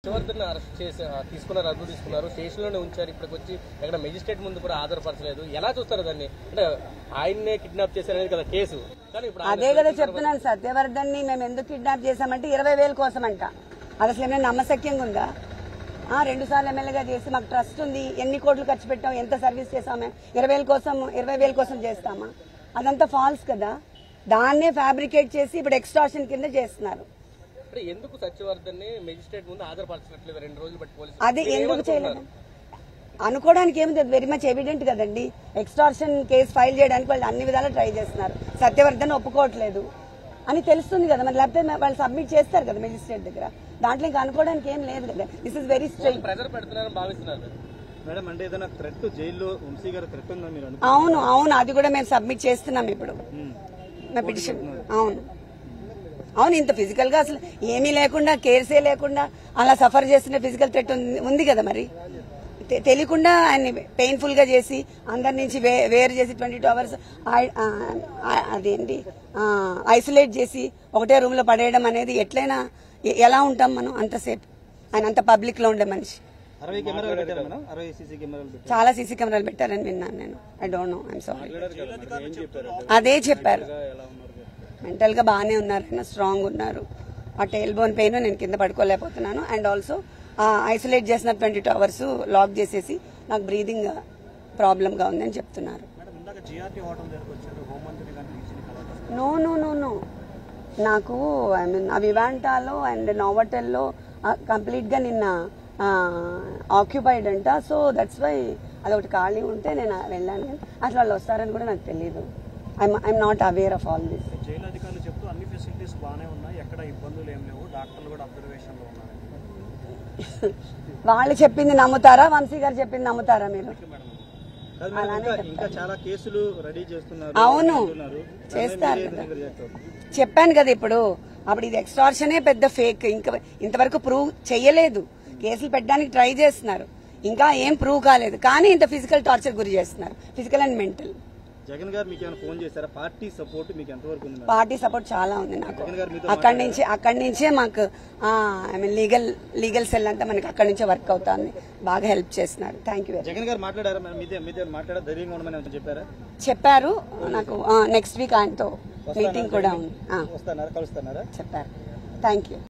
Harshavardhan arrest చేసి తీసుకున్నారు, అదుపు తీసుకున్నారు, స్టేషన్లోనే ఉంచారు. ఇప్పటికి వచ్చి ఎక్కడ మెజిస్ట్రేట్ ముందు కూడా ఆధారపరచలేదు. ఎలా చూస్తారు దాన్ని? అంటే ఆయన్నే కిడ్నాప్ చేశారనేది కదా కేసు. కానీ ఇప్పుడు అదే కదా చెప్తున్నాను, సత్యవర్ధన్ ని మేము ఎందుకు కిడ్నాప్ చేశామంటే 20,000 కోసం అంట. అది అసలు ఏమైనా నమ్మశక్యంగా ఉందా? 2 సార్లు ఎమ్మెల్యేగా చేసి మాకు ట్రస్ట్ ఉంది, ఎన్ని కోట్లు ఖర్చు పెట్టాం, ఎంత సర్వీస్ చేసామే, 20,000 కోసం చేస్తామా? అదంతా ఫాల్స్ కదా. దాన్నే ఫ్యాబ్రికేట్ చేసి ఇప్పుడు ఎక్స్టార్షన్ కింద చేస్తున్నారు. ఎందుకు సత్యవర్ధన్ ని మెజిస్ట్రేట్ ముందు ఆధారపరచట్లేదు? 2 రోజులు బట్టి పోలీసులు అది ఎందుకు చేయలేదు అనుకోవడానికి ఏముంది, వెరీ మచ్ ఎవిడెంట్ కదండి. ఎక్స్టార్షన్ కేసు ఫైల్ చేయడానికి వాళ్ళు అన్ని విధాలా ట్రై చేస్తున్నారు. సత్యవర్ధన్ ఒప్పుకోవట్లేదు అని తెలుస్తుంది కదా మరి, లేకపోతే వాళ్ళు సబ్మిట్ చేస్తారు కదా మెజిస్ట్రేట్ దగ్గర. దాంట్లో ఇంకా అనుకోవడానికి ఏం లేదు కదా. This is very straight. Pressure పెడుతున్నారని భావిస్తున్నారు మేడం. అంటే ఏదైనా థ్రెట్ జైల్లో వంశీ గారు థ్రెట్ ఉందా మీరు? అవును, అది కూడా మేము సబ్మిట్ చేస్తున్నాం ఇప్పుడు మా పిటిషన్. అవును, ఇంత ఫిజికల్ గా అసలు ఏమీ లేకుండా, కేర్సే లేకుండా అలా సఫర్ చేస్తున్న ఫిజికల్ థ్రెట్ ఉంది కదా మరి. తెలియకుండా ఆయన పెయిన్ఫుల్ గా చేసి అందరి నుంచి వేరు చేసి 22 hours అదేంటి ఐసోలేట్ చేసి ఒకటే రూమ్ లో పడేయడం అనేది ఎట్లయినా ఎలా ఉంటాం మనం అంతసేపు? ఆయన అంత పబ్లిక్ లో ఉండే మనిషి. 60 కెమెరాలు పెట్టారు మేడం, 60 సీసీ కెమెరాలు పెట్టారు. చాలా సీసీ కెమెరాలు పెట్టారని విన్నాను నేను. I don't know, I'm sorry. అదే చెప్పారు, మెంటల్ గా బాగానే ఉన్నారు, ఆయన స్ట్రాంగ్ ఉన్నారు. ఆ టైల్ బోన్ పెయిన్ నేను కింద పడుకోలేకపోతున్నాను. అండ్ ఆల్సో ఐసోలేట్ చేసిన 22 hours లాక్ చేసేసి నాకు బ్రీదింగ్ ప్రాబ్లమ్ గా ఉందని చెప్తున్నారు. నో నాకు ఐ మీన్ వివాంటాలో అండ్ నోవటెల్లో కంప్లీట్ గా నిన్న ఆక్యుపైడ్ అంట. సో దట్స్ వై అదొకటి ఖాళీ ఉంటే నేను వెళ్ళాను. అసలు వాళ్ళు వస్తారని కూడా నాకు తెలియదు. I'm not aware of all this. Jail అధికారులు చెప్తూ అన్ని ఫెసిలిటీస్ బాగానే ఉన్నాయి, ఎక్కడ ఇబ్బందులు ఏం లేవు, డాక్టర్లు కూడా అబ్జర్వేషన్ లో ఉన్నారు. వాళ్ళు చెప్పింది నమ్ముతారా? వంశీ గారు చెప్పింది నమ్ముతారా మీరు? ఇంకా చాలా కేసులు రెడీ చేస్తున్నారు. అవును, చేస్తారు కదా. చెప్పాను కదా ఇప్పుడు. అప్పుడు ఇది ఎక్స్టార్షనే పెద్ద ఫేక్. ఇంకా ఇంతవరకు ప్రూవ్ చేయలేదు. కేసులు పెట్టడానికి ట్రై చేస్తున్నారు, ఇంకా ఏం ప్రూవ్ కాలేదు. కానీ ఇంత ఫిజికల్ టార్చర్ గురి చేస్తున్నారు, ఫిజికల్ అండ్ మెంటల్. జగన్ గారు మీకు ఏమైనా ఫోన్ చేశారా? పార్టీ సపోర్ట్ మీకు ఎంతవరకు ఉంది? పార్టీ సపోర్ట్ చాలా ఉంది నాకు. అక్కడి నుంచే మాకు ఐ మీన్ లీగల్ సెల్ అంతా మనకి అక్కడి నుంచే వర్క్ అవుతుంది. బాగా హెల్ప్ చేస్తున్నారు. Thank you. జగన్ గారు మాట్లాడారా? మీతో మాట్లాడారు, ధైర్యంగా ఉండమని చెప్పారా? చెప్పారు నాకు. నెక్స్ట్ వీక్ ఆయనతో మీటింగ్ కూడా ఉంది. కలుస్తున్నారా? చెప్పారు. Thank you.